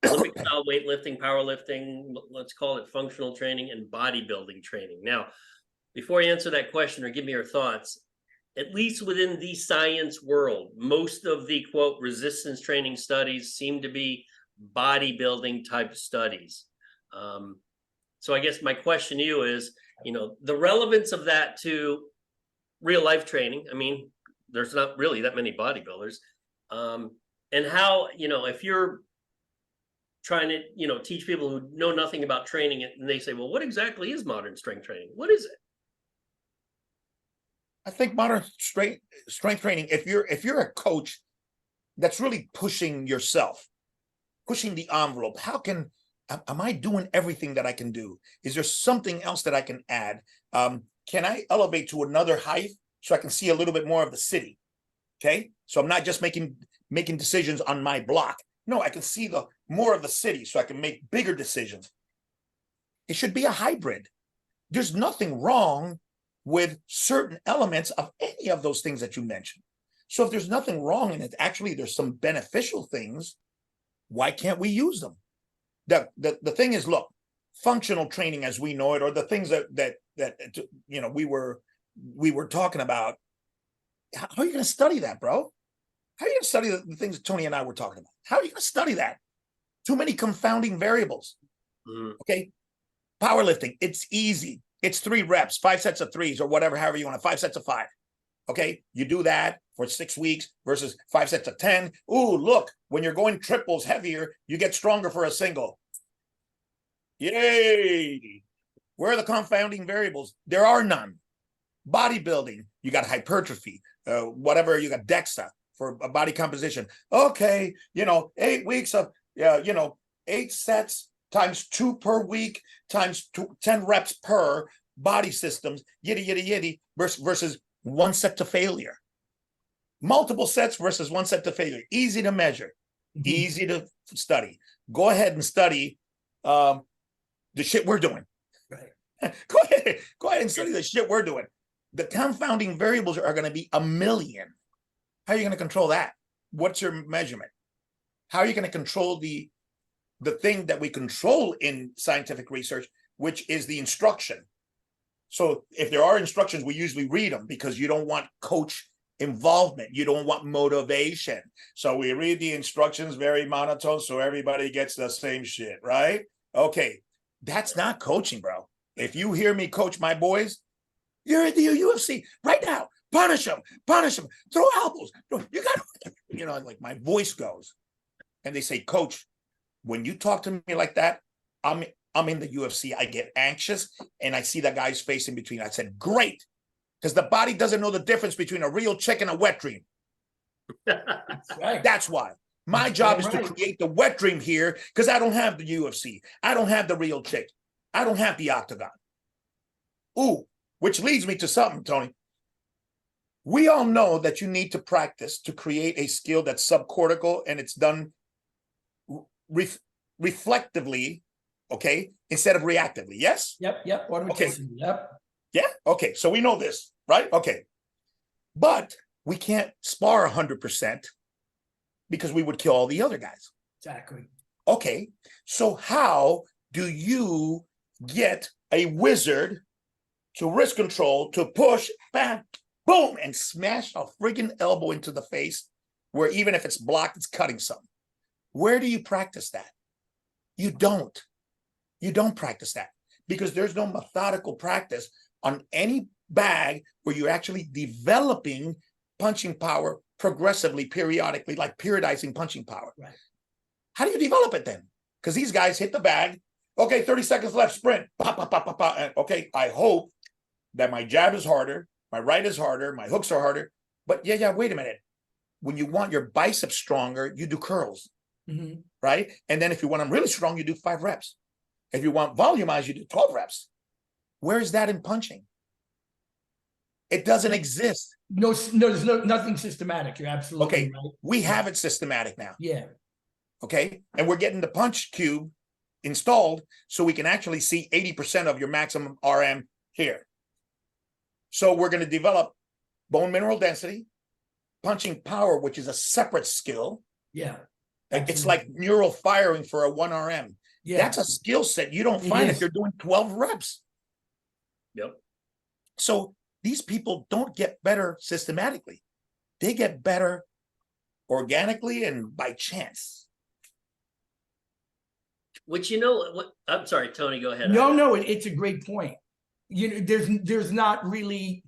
Olympic style weightlifting, powerlifting, let's call it functional training, and bodybuilding training. Now, before you answer that question or give me your thoughts, at least within the science world, most of the, quote, resistance training studies seem to be bodybuilding type studies. So I guess my question to you is, you know, the relevance of that to real life training. I mean, there's not really that many bodybuilders. And how, you know, if you're trying to, you know, teach people who know nothing about training it, and they say, well, what exactly is modern strength training? What is it? I think modern strength training, if you're a coach that's really pushing yourself, pushing the envelope, am I doing everything that I can do? Is there something else that I can add? Can I elevate to another height so I can see a little bit more of the city? Okay, so I'm not just making decisions on my block. No, I can see the more of the city so I can make bigger decisions. It should be a hybrid. There's nothing wrong with certain elements of any of those things that you mentioned. So if there's nothing wrong in it, actually there's some beneficial things, why can't we use them? The thing is, look, functional training as we know it, or the things that you know we were talking about, how are you going to study that, bro? How are you going to study the things that Tony and I were talking about? How are you going to study that? Too many confounding variables. Okay, powerlifting, it's easy. It's 3 reps, 5 sets of 3s, or whatever, however you want to, 5 sets of 5. Okay, you do that for 6 weeks versus 5 sets of 10. Ooh, look, when you're going triples heavier, you get stronger for a single. Yay! Where are the confounding variables? There are none. Bodybuilding, you got hypertrophy, whatever, you got DEXA for a body composition. Okay, you know, 8 weeks of, you know, 8 sets times 2 per week times 10 reps per body systems, yitty versus 1 set to failure. Multiple sets versus 1 set to failure. Easy to measure, easy to study. go ahead and study the shit we're doing. Right. Go ahead and study the shit we're doing. The confounding variables are going to be a million. How are you going to control that? What's your measurement? How are you going to control the thing that we control in scientific research, which is the instruction? So if there are instructions, we usually read them because you don't want coach involvement. You don't want motivation. So we read the instructions very monotone so everybody gets the same shit, right? Okay, that's not coaching, bro. If you hear me coach my boys, you're at the UFC right now. Punish them, throw elbows. You got to, you know, like my voice goes. And they say, coach, when you talk to me like that, I'm in the UFC. I get anxious and I see that guy's face in between. I said, great. Because the body doesn't know the difference between a real chick and a wet dream. Right. That's why. My job is to create the wet dream here because I don't have the UFC. I don't have the real chick. I don't have the octagon. Ooh, which leads me to something, Tony. We all know that you need to practice to create a skill that's subcortical and it's done reflectively, okay, instead of reactively. Yes? Yep. Okay. Yep. Yeah. Okay. So we know this, right? Okay. But we can't spar 100% because we would kill all the other guys. Exactly. Okay. So how do you get a wizard to wrist control to push, bam, boom, and smash a friggin' elbow into the face where even if it's blocked, it's cutting something? Where do you practice that? You don't. You don't practice that because there's no methodical practice on any bag where you're actually developing punching power progressively, periodically, like periodizing punching power. Right. How do you develop it then? Because these guys hit the bag. Okay, 30 seconds left, sprint. Pop, pop, pop, pop, pop. And okay, I hope that my jab is harder, my right is harder, my hooks are harder. But yeah, wait a minute. When you want your biceps stronger, you do curls, right? And then if you want them really strong, you do 5 reps. If you want volumized, you do 12 reps. Where is that in punching? It doesn't exist. No, there's nothing systematic. You're absolutely okay. right. We have it systematic now. Yeah. Okay. And we're getting the punch cube installed so we can actually see 80% of your maximum RM here. So we're going to develop bone mineral density, punching power, which is a separate skill. Yeah. It's like neural firing for a 1 RM. Yeah. That's a skill set you don't find if you're doing 12 reps. Yep. So these people don't get better systematically. They get better organically and by chance. Which, you know, what, I'm sorry, Tony, go ahead. No, it's a great point. You know, there's not really,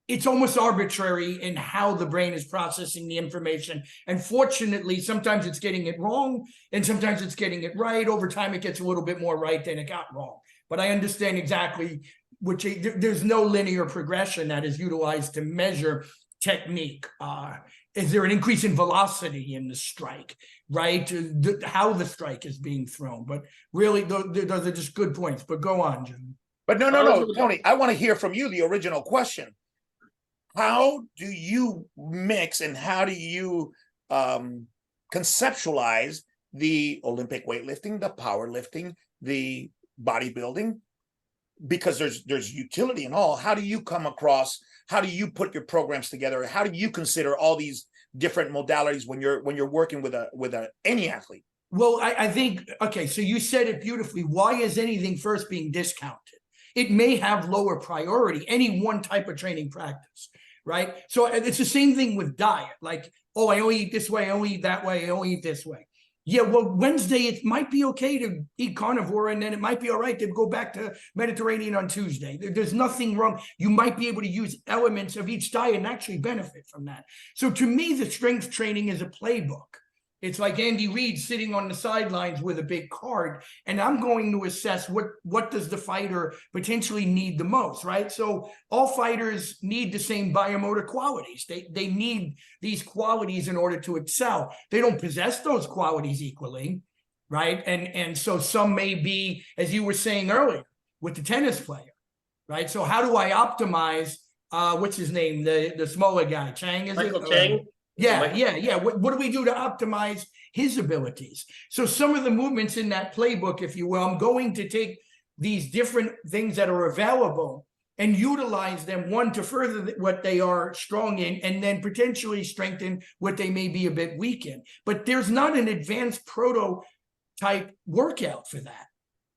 it's almost arbitrary in how the brain is processing the information. And fortunately, sometimes it's getting it wrong and sometimes it's getting it right. Over time, it gets a little bit more right than it got wrong. But I understand exactly there's no linear progression that is utilized to measure technique. Is there an increase in velocity in the strike, right? How the strike is being thrown. But really, those are just good points. But go on, Jim. But no, Tony, I want to hear from you the original question. How do you mix and how do you conceptualize the Olympic weightlifting, the powerlifting, the bodybuilding? Because there's utility in all. How do you come across? How do you put your programs together? How do you consider all these different modalities when you're working with any athlete? Well, I think, okay, so you said it beautifully. Why is anything first being discounted? It may have lower priority, any one type of training practice, right? So it's the same thing with diet. Like, oh, I only eat this way, I only eat that way, I only eat this way. Yeah, well, Wednesday, it might be okay to eat carnivore, and then it might be all right to go back to Mediterranean on Tuesday. There's nothing wrong. You might be able to use elements of each diet and actually benefit from that. So to me, the strength training is a playbook. It's like Andy Reid sitting on the sidelines with a big card, and I'm going to assess what does the fighter potentially need the most, right? So all fighters need the same biomotor qualities. They need these qualities in order to excel. They don't possess those qualities equally, right? And so some may be, as you were saying earlier, with the tennis player, right? So how do I optimize, what's his name, the smaller guy, Chang, is Michael it? Chang? Yeah. What do we do to optimize his abilities? So some of the movements in that playbook, if you will, I'm going to take these different things that are available and utilize them, one, to further what they are strong in, and then potentially strengthen what they may be a bit weak in. But there's not an advanced prototype workout for that.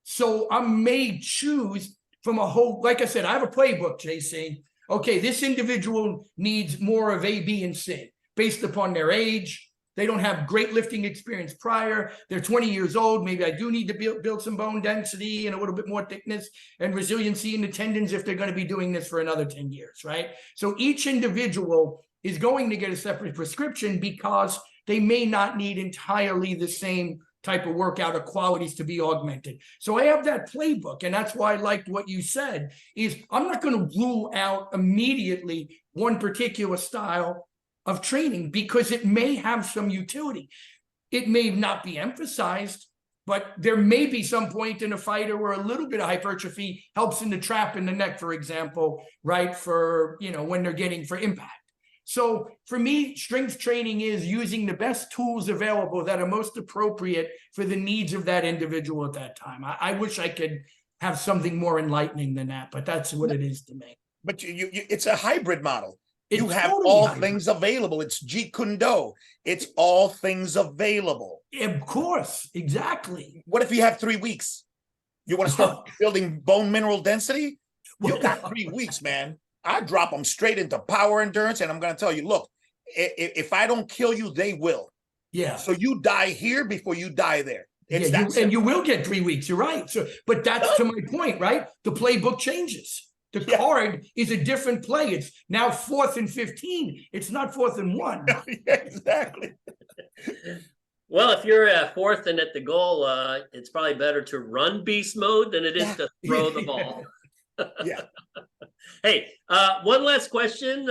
So I may choose from a whole, like I said, I have a playbook, JC. Okay, this individual needs more of A, B, and C based upon their age. They don't have great lifting experience prior. They're 20 years old. Maybe I do need to build some bone density and a little bit more thickness and resiliency in the tendons if they're going to be doing this for another 10 years, right? So each individual is going to get a separate prescription because they may not need entirely the same type of workout or qualities to be augmented. So I have that playbook, and that's why I liked what you said, is I'm not going to rule out immediately one particular style of training because it may have some utility. It may not be emphasized, but there may be some point in a fighter where a little bit of hypertrophy helps in the trap in the neck, for example, right? For, when they're getting for impact. So for me, strength training is using the best tools available that are most appropriate for the needs of that individual at that time. I wish I could have something more enlightening than that, but that's what it is to me. But it's a hybrid model. It's you have totally all hybrid. things available. It's Jeet Kune Do. It's all things available. Of course, exactly. What if you have 3 weeks? You want to start building bone mineral density? You got 3 weeks, man. I drop them straight into power endurance, and I'm going to tell you, look, if I don't kill you, they will. Yeah. So you die here before you die there. It's and you will get 3 weeks. You're right. So, but that's to my point, right? The playbook changes. The card is a different play. It's now 4th and 15. It's not 4th and 1. Exactly. Well, if you're 4th and at the goal, it's probably better to run beast mode than it is to throw the ball. Yeah. Hey, one last question.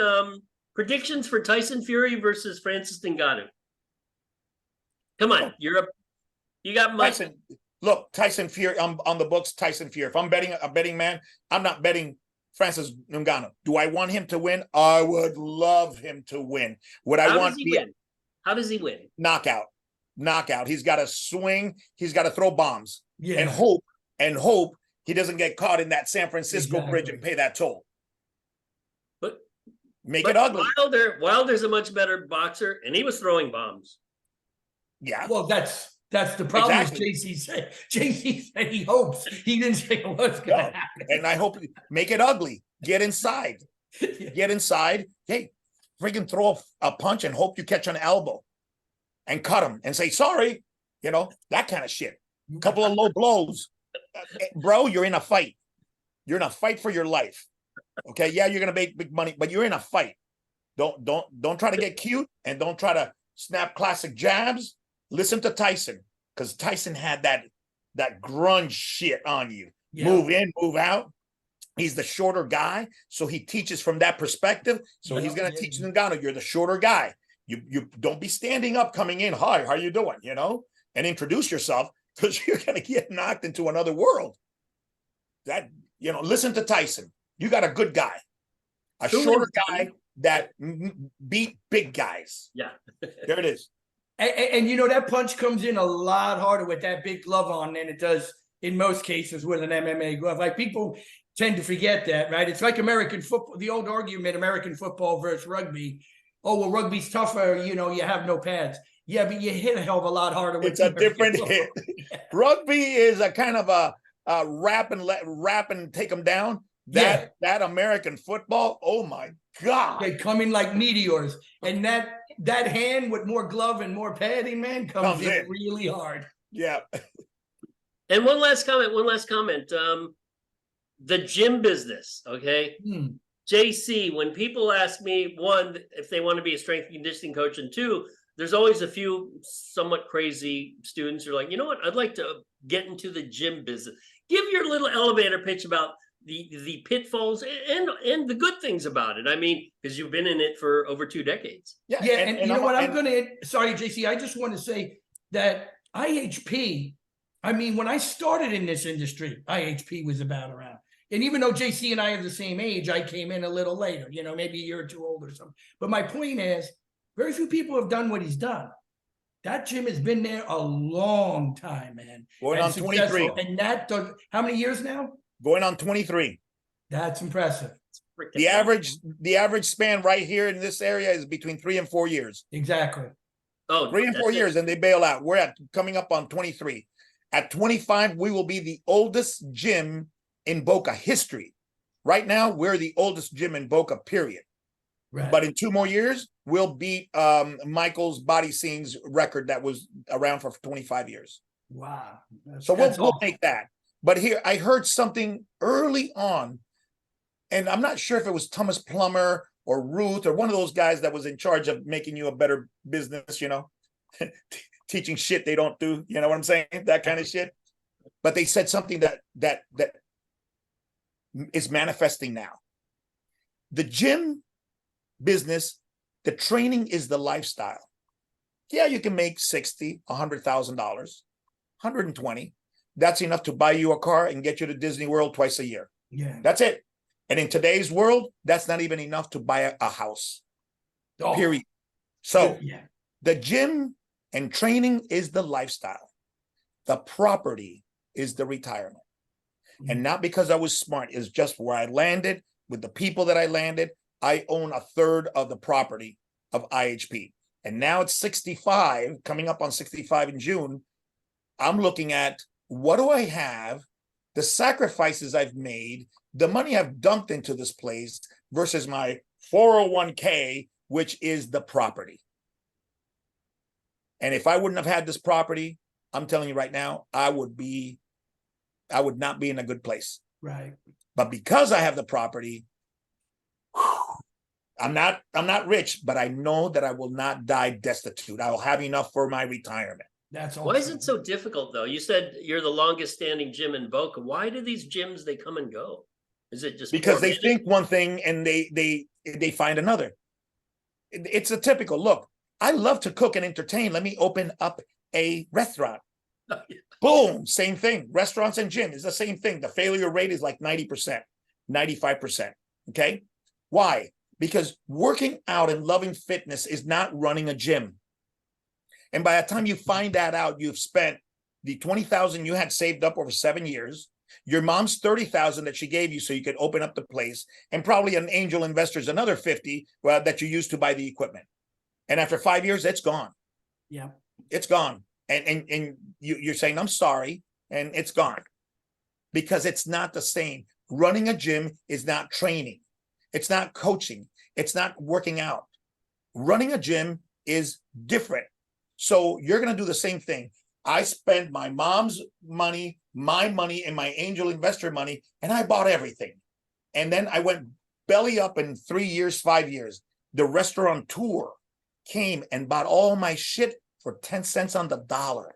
Predictions for Tyson Fury versus Francis Ngannou. Come on, you got Mike. Tyson Fury. I'm on the books. Tyson Fury. If I'm betting a betting man, I'm not betting Francis Ngannou. Do I want him to win? I would love him to win. How does he win? Knockout. He's got to swing. He's got to throw bombs and hope he doesn't get caught in that San Francisco bridge and pay that toll. But it ugly. Wilder's a much better boxer, and he was throwing bombs. Yeah. Well, that's the problem. Exactly. JC said he hopes. He didn't say what's going to happen. And I hope make it ugly. Get inside. Get inside. Hey, freaking throw a punch and hope you catch an elbow and cut him and say sorry. That kind of shit. A couple of low blows. Bro, you're in a fight. You're in a fight for your life. Okay, yeah, you're gonna make big money, but you're in a fight. Don't try to get cute, and don't try to snap classic jabs. Listen to Tyson, because Tyson had that grunge shit on you. Yeah. Move in, move out. He's the shorter guy, so he teaches from that perspective. So he's gonna teach Ngannou, you're the shorter guy. You don't be standing up, coming in. Hi, how you doing? And introduce yourself, because you're gonna get knocked into another world. Listen to Tyson. You got a good guy, a shorter guy that beat big guys. Yeah. There it is. And that punch comes in a lot harder with that big glove on than it does in most cases with an MMA glove. Like, people tend to forget that, right? It's like American football, the old argument, American football versus rugby. Oh, well, rugby's tougher, you have no pads. Yeah, but you hit a hell of a lot harder. It's a different hit. Rugby is a kind of a wrap and take them down. That American football, oh my God. They come in like meteors. And that hand with more glove and more padding, man, comes in really hard. Yeah. And one last comment. The gym business, okay? JC, when people ask me, one, if they want to be a strength and conditioning coach, and two, there's always a few somewhat crazy students who are like, you know what, I'd like to get into the gym business. Give your little elevator pitch about the pitfalls and the good things about it. I mean, because you've been in it for over 2 decades. Yeah, and you know what? I'm going to, sorry, JC, I just want to say that IHP, I mean, when I started in this industry, IHP was about around. And even though JC and I are the same age, I came in a little later, maybe a year or two older or something. But my point is, Very few people have done what he's done. That gym has been there a long time, man. Going And on successful. 23. And that does, how many years now? Going on 23. That's impressive. Freaking The average span right here in this area is between 3 and 4 years. Exactly. Oh, 3 and 4 that's it. years, and they bail out. We're at coming up on 23. At 25, we will be the oldest gym in Boca history. Right now, we're the oldest gym in Boca, period. Right. But in 2 more years, we'll beat Michael's Body Scenes record that was around for 25 years. Wow. So we'll awesome. make that. But here, I heard something early on, and I'm not sure if it was Thomas Plummer or Ruth or one of those guys that was in charge of making you a better business, you know, teaching shit they don't do, you know what I'm saying? That kind of shit. But they said something that is manifesting now. The gym business, the training is the lifestyle. Yeah, you can make $60,000, $100,000, 120. That's enough to buy you a car and get you to Disney World twice a year. Yeah. That's it. And in today's world, that's not even enough to buy a house. Oh, Period. So yeah. the gym and training is the lifestyle. The property is the retirement. And not because I was smart, it's just where I landed with the people that I landed. I own a third of the property of IHP. And now it's 65, coming up on 65 in June. I'm looking at what do I have, the sacrifices I've made, the money I've dumped into this place versus my 401k, which is the property. And if I wouldn't have had this property, I'm telling you right now, I would not be in a good place. Right. But because I have the property, I'm not rich, but I know that I will not die destitute. I will have enough for my retirement. That's all. Why is it so difficult though? You said you're the longest standing gym in Boca. Why do these gyms, they come and go? Is it just Because they money? think one thing and they find another. It's a typical look. I love to cook and entertain. Let me open up a restaurant. Boom, same thing. Restaurants and gym is the same thing. The failure rate is like 90%, 95%. Okay. Why? Because working out and loving fitness is not running a gym. And by the time you find that out, you've spent the $20,000 you had saved up over 7 years, your mom's $30,000 that she gave you so you could open up the place, and probably an angel investor's another $50,000 that you used to buy the equipment. And after 5 years, it's gone. Yeah. It's gone. And you're saying, I'm sorry, and it's gone. Because it's not the same. Running a gym is not training. It's not coaching. It's not working out. Running a gym is different. So you're going to do the same thing. I spent my mom's money, my money, and my angel investor money, and I bought everything. And then I went belly up in 3 years, 5 years. The restaurateur came and bought all my shit for 10 cents on the dollar.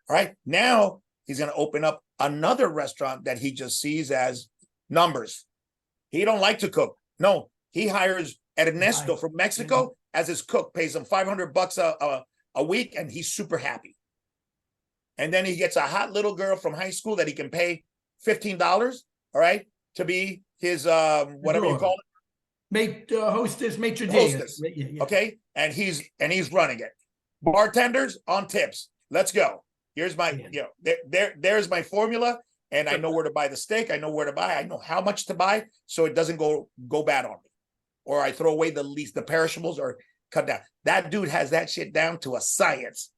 All right. Now he's going to open up another restaurant that he just sees as numbers. He don't like to cook. No, he hires Ernesto from Mexico as his cook, pays him $500 a week, and he's super happy. And then he gets a hot little girl from high school that he can pay $15, all right, to be his whatever you call it. Hostess, maitre d'. Hostess. Yeah. Okay, and he's running it. Bartenders on tips. Let's go. Here's my, there's my formula, and I know where to buy the steak. I know where to buy. I know how much to buy, so it doesn't go bad on me, or I throw away the perishables or cut down. That dude has that shit down to a science.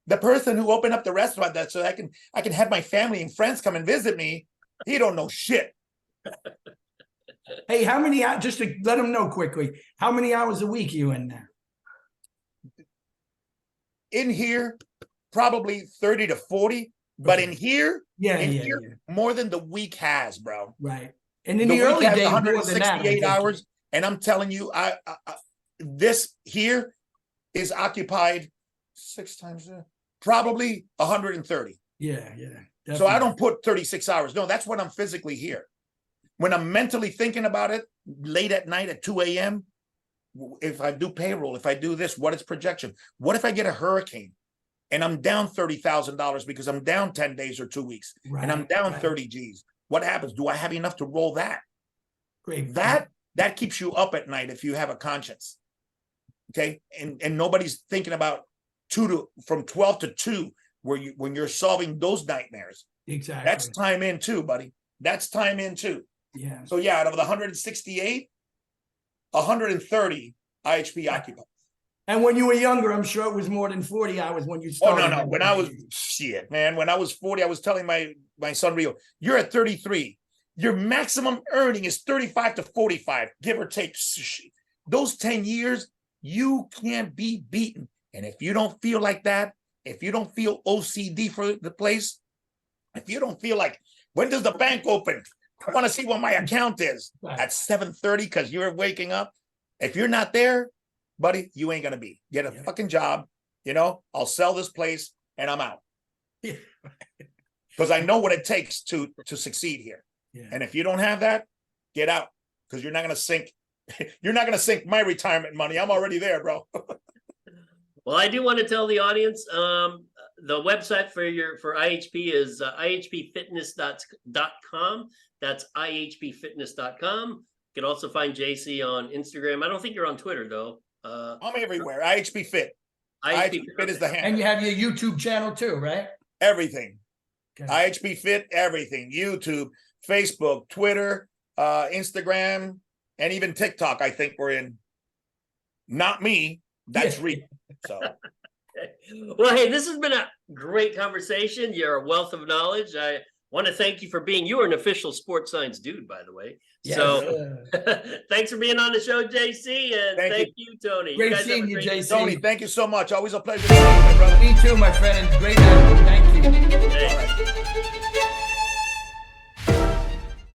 The person who opened up the restaurant that so I can have my family and friends come and visit me, he don't know shit. Hey, how many hours? Just to let them know quickly, how many hours a week are you in now? In here, probably 30 to 40, but in here, more than the week has, bro. Right. And in the early days, 168 hours, and I'm telling you, I this here is occupied 6 times, probably 130. Yeah. Definitely. So I don't put 36 hours. No, that's when I'm physically here. When I'm mentally thinking about it, late at night at 2 a.m., if I do payroll, if I do this, what is projection? What if I get a hurricane and I'm down $30,000 because I'm down 10 days or 2 weeks, and I'm down 30 G's? What happens? Do I have enough to roll that? Great. That keeps you up at night if you have a conscience. Okay. And nobody's thinking about from 12 to 2, when you're solving those nightmares. Exactly. That's time in too, buddy. That's time in too. Yeah. So yeah, out of the 168, 130 IHP occupied. And when you were younger, I'm sure it was more than 40 hours when you Oh, started. no. When I was, shit, man, when I was 40, I was telling my son Rio, you're at 33. Your maximum earning is 35 to 45, give or take. Those 10 years, you can't be beaten. And if you don't feel like that, if you don't feel OCD for the place, if you don't feel like, when does the bank open? I want to see what my account is at 7:30 because you're waking up. If you're not there, buddy, you ain't going to be. Get a fucking job. You know, I'll sell this place and I'm out. Because I know what it takes to succeed here. Yeah. And if you don't have that, get out, because you're not going to sink. You're not going to sink my retirement money. I'm already there, bro. Well, I do want to tell the audience, the website for IHP is ihpfitness.com. That's ihpfitness.com. You can also find JC on Instagram. I don't think you're on Twitter though. I'm everywhere. IHP Fit. IHP Fit is the handle. And you have your YouTube channel too, right? Everything. Okay. IHP Fit, everything. YouTube, Facebook, Twitter, Instagram, and even TikTok, I think we're in. Not me. That's Reed. So. Well, hey, this has been a great conversation. You're a wealth of knowledge. I want to thank you for being, you are an official sports science dude, by the way. Yes. So thanks for being on the show, JC. And thank you, Tony. Great guys seeing you, JC. Tony, thank you so much. Always a pleasure seeing you, my brother. Me too, my friend. And great having you. Thank you. Hey. All right.